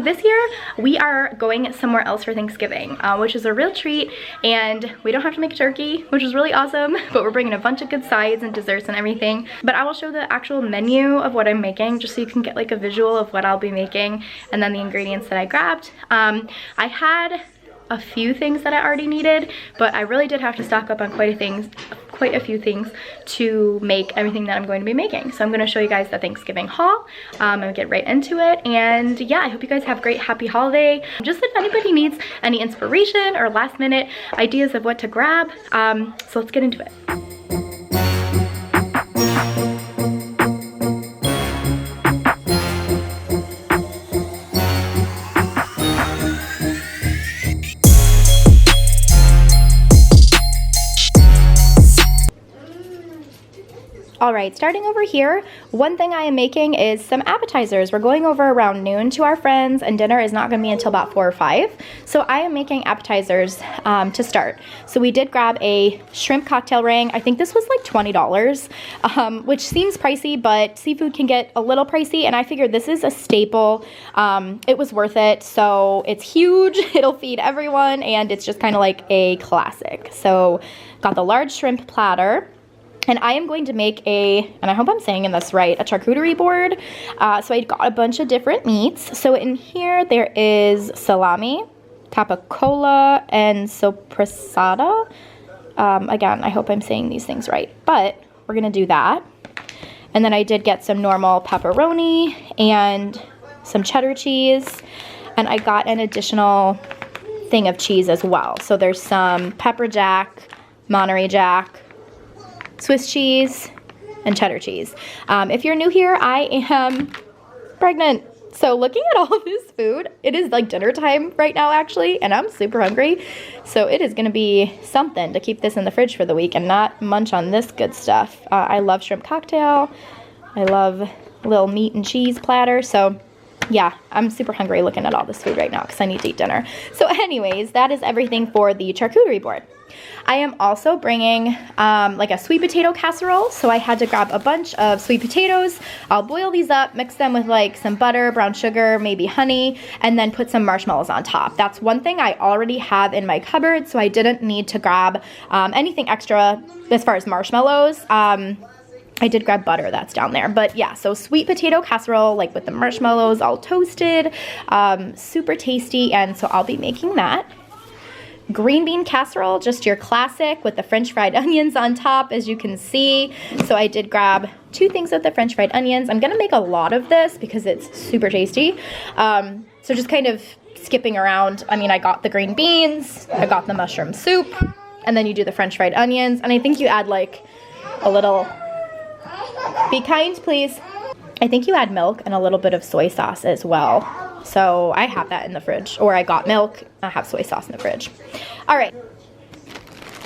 this year we are going somewhere else for Thanksgiving, which is a real treat, and we don't have to make a turkey, which is really awesome, but we're bringing a bunch of good sides and desserts and everything. But I will show the actual menu of what I'm making just so you can get like a visual of what I'll be making, and then the ingredients that I grabbed. I had a few things that I already needed, but I really did have to stock up on quite a few things to make everything that I'm going to be making. So I'm going to show you guys the Thanksgiving haul and get right into it. And yeah, I hope you guys have a great happy holiday. Just if anybody needs any inspiration or last minute ideas of what to grab, so let's get into it. All right, starting over here, one thing I am making is some appetizers. We're going over around noon to our friends, and dinner is not gonna be until about 4 or 5. So I am making appetizers to start. So we did grab a shrimp cocktail ring. I think this was like $20, which seems pricey, but seafood can get a little pricey, and I figured this is a staple. It was worth it. So it's huge, it'll feed everyone, and it's just kind of like a classic. So got the large shrimp platter. And I am going to make and I hope I'm saying this right, a charcuterie board. So I got a bunch of different meats. So in here there is salami, capicola, and soppressata. Again, I hope I'm saying these things right, but we're gonna do that. And then I did get some normal pepperoni and some cheddar cheese. And I got an additional thing of cheese as well. So there's some pepper jack, Monterey Jack, Swiss cheese, and cheddar cheese. If you're new here, I am pregnant. So looking at all of this food, it is like dinner time right now actually, and I'm super hungry. So it is gonna be something to keep this in the fridge for the week and not munch on this good stuff. I love shrimp cocktail. I love a little meat and cheese platter. So yeah, I'm super hungry looking at all this food right now because I need to eat dinner. So anyways, that is everything for the charcuterie board. I am also bringing like a sweet potato casserole. So I had to grab a bunch of sweet potatoes. I'll boil these up, mix them with like some butter, brown sugar, maybe honey, and then put some marshmallows on top. That's one thing I already have in my cupboard, so I didn't need to grab anything extra as far as marshmallows. I did grab butter, that's down there. But yeah, so sweet potato casserole, like with the marshmallows all toasted, super tasty, and so I'll be making that. Green bean casserole, just your classic with the French fried onions on top, as you can see. So I did grab 2 things with the French fried onions. I'm gonna make a lot of this because it's super tasty. So just kind of skipping around. I mean, I got the green beans, I got the mushroom soup, and then you do the French fried onions. And I think you add like a little, be kind please. I think you add milk and a little bit of soy sauce as well. So I have that in the fridge, or I got milk, I have soy sauce in the fridge. All right,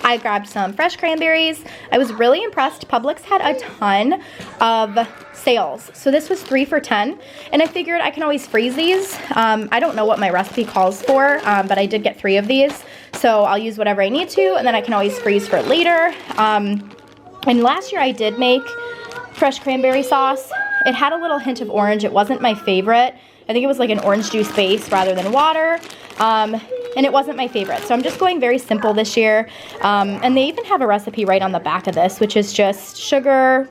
I grabbed some fresh cranberries. I was really impressed. Publix had a ton of sales. So this was 3 for $10, and I figured I can always freeze these. I don't know what my recipe calls for, but I did get 3 of these. So I'll use whatever I need to, and then I can always freeze for later. And last year I did make fresh cranberry sauce. It had a little hint of orange. It wasn't my favorite. I think it was like an orange juice base rather than water, and it wasn't my favorite. So I'm just going very simple this year, and they even have a recipe right on the back of this, which is just sugar,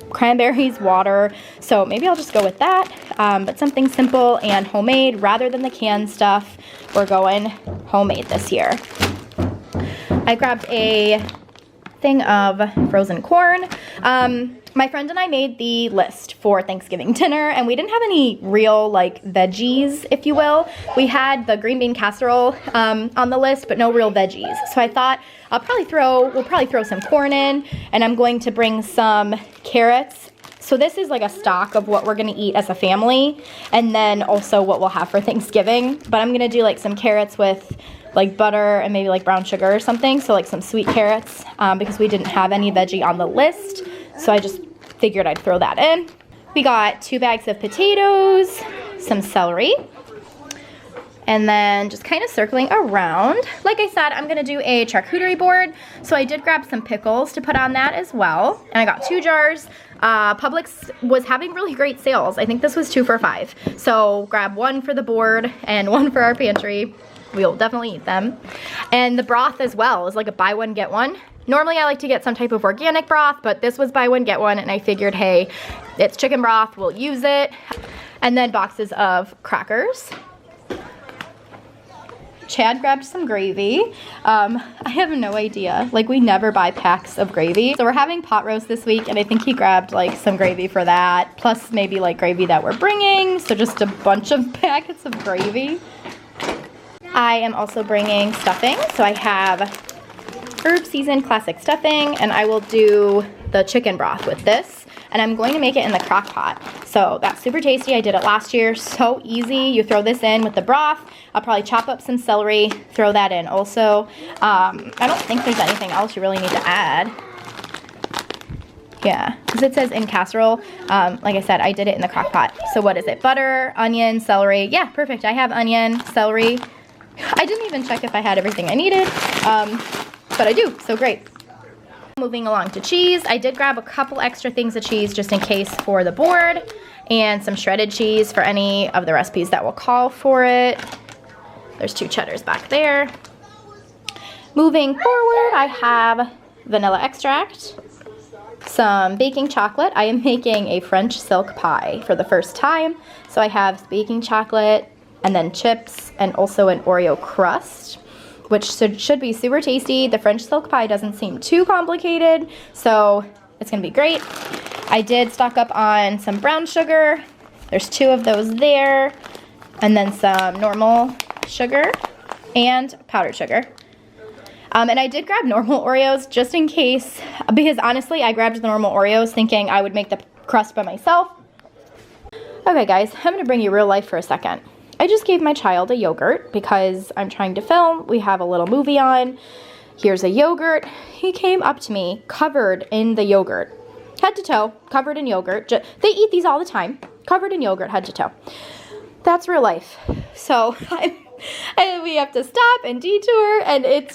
cranberries, water. So maybe I'll just go with that, but something simple and homemade rather than the canned stuff. We're going homemade this year. I grabbed a thing of frozen corn. My friend and I made the list for Thanksgiving dinner, and we didn't have any real like veggies, if you will. We had the green bean casserole on the list, but no real veggies. So I thought we'll probably throw some corn in, and I'm going to bring some carrots. So this is like a stock of what we're gonna eat as a family, and then also what we'll have for Thanksgiving. But I'm gonna do like some carrots with like butter and maybe like brown sugar or something. So like some sweet carrots, because we didn't have any veggie on the list. So I just figured I'd throw that in. We got 2 bags of potatoes, some celery, and then just kind of circling around. Like I said, I'm gonna do a charcuterie board. So I did grab some pickles to put on that as well. And I got 2 jars Publix was having really great sales. I think this was 2 for $5. So grab one for the board and one for our pantry. We'll definitely eat them. And the broth as well is like a buy one, get one. Normally I like to get some type of organic broth, but this was buy one, get one, and I figured, hey, it's chicken broth, we'll use it. And then boxes of crackers. Chad grabbed some gravy. I have no idea. Like, we never buy packs of gravy. So we're having pot roast this week, and I think he grabbed like some gravy for that, plus maybe like gravy that we're bringing. So just a bunch of packets of gravy. I am also bringing stuffing. So I have herb seasoned classic stuffing, and I will do the chicken broth with this, and I'm going to make it in the crock pot. So that's super tasty. I did it last year. So easy. You throw this in with the broth. I'll probably chop up some celery, throw that in also. I don't think there's anything else you really need to add. Yeah, because it says in casserole. Like I said, I did it in the crock pot. So what is it? Butter, onion, celery. Yeah, perfect. I have onion, celery. I didn't even check if I had everything I needed. But I do, so great. Moving along to cheese, I did grab a couple extra things of cheese just in case for the board, and some shredded cheese for any of the recipes that will call for it. There's 2 cheddars back there. Moving forward, I have vanilla extract, some baking chocolate. I am making a French silk pie for the first time. So I have baking chocolate and then chips and also an Oreo crust, which should be super tasty. The French silk pie doesn't seem too complicated, so it's gonna be great. I did stock up on some brown sugar. There's 2 of those there, and then some normal sugar and powdered sugar. And I did grab normal Oreos just in case, because honestly, I grabbed the normal Oreos thinking I would make the crust by myself. Okay guys, I'm gonna bring you real life for a second. I just gave my child a yogurt because I'm trying to film. We have a little movie on. Here's a yogurt. He came up to me covered in the yogurt. Head to toe, covered in yogurt. They eat these all the time. Covered in yogurt, head to toe. That's real life. So we have to stop and detour, and it's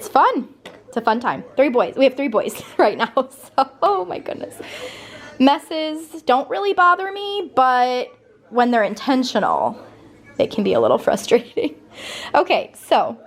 fun. It's a fun time. 3 boys. We have 3 boys right now. So, oh my goodness. Messes don't really bother me, but when they're intentional, it can be a little frustrating. Okay, so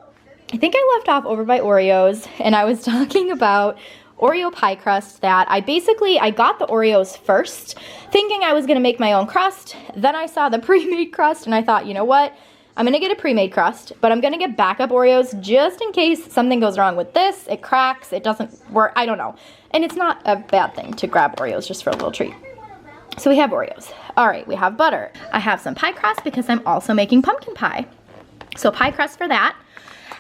I think I left off over by Oreos, and I was talking about Oreo pie crust that I got the Oreos first, thinking I was gonna make my own crust. Then I saw the pre-made crust, and I thought, you know what? I'm gonna get a pre-made crust, but I'm gonna get backup Oreos just in case something goes wrong with this. It cracks, it doesn't work, I don't know. And it's not a bad thing to grab Oreos just for a little treat. So we have Oreos. All right, we have butter. I have some pie crust because I'm also making pumpkin pie. So pie crust for that.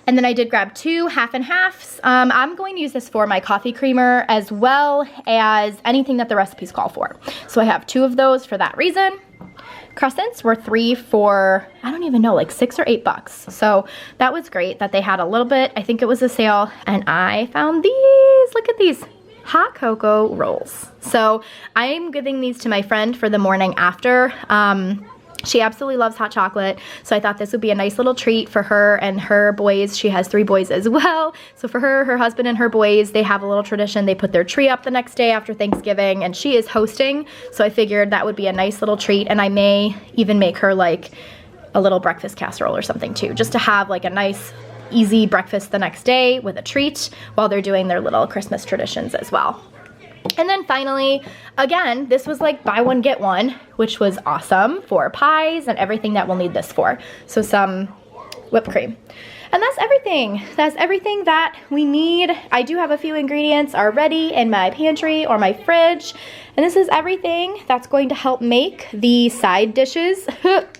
And then I did grab 2 half and halves. I'm going to use this for my coffee creamer as well as anything that the recipes call for. So I have 2 of those for that reason. Crescents were 3 for, I don't even know, like $6 or $8. So that was great that they had a little bit. I think it was a sale, and I found these. Look at these. Hot cocoa rolls. So I'm giving these to my friend for the morning after. She absolutely loves hot chocolate, so I thought this would be a nice little treat for her and her boys. She has 3 boys as well. So for her, her husband, and her boys, they have a little tradition. They put their tree up the next day after Thanksgiving, and she is hosting, so I figured that would be a nice little treat, and I may even make her like a little breakfast casserole or something too, just to have like a nice easy breakfast the next day with a treat while they're doing their little Christmas traditions as well. And then finally, again, this was like buy one, get one, which was awesome for pies and everything that we'll need this for. So some whipped cream. And that's everything. That's everything that we need. I do have a few ingredients already in my pantry or my fridge. And this is everything that's going to help make the side dishes,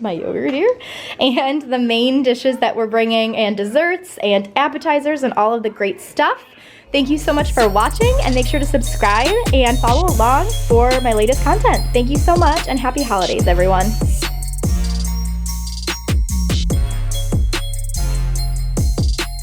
my yogurt here, and the main dishes that we're bringing, and desserts and appetizers and all of the great stuff. Thank you so much for watching, and make sure to subscribe and follow along for my latest content. Thank you so much, and happy holidays, everyone.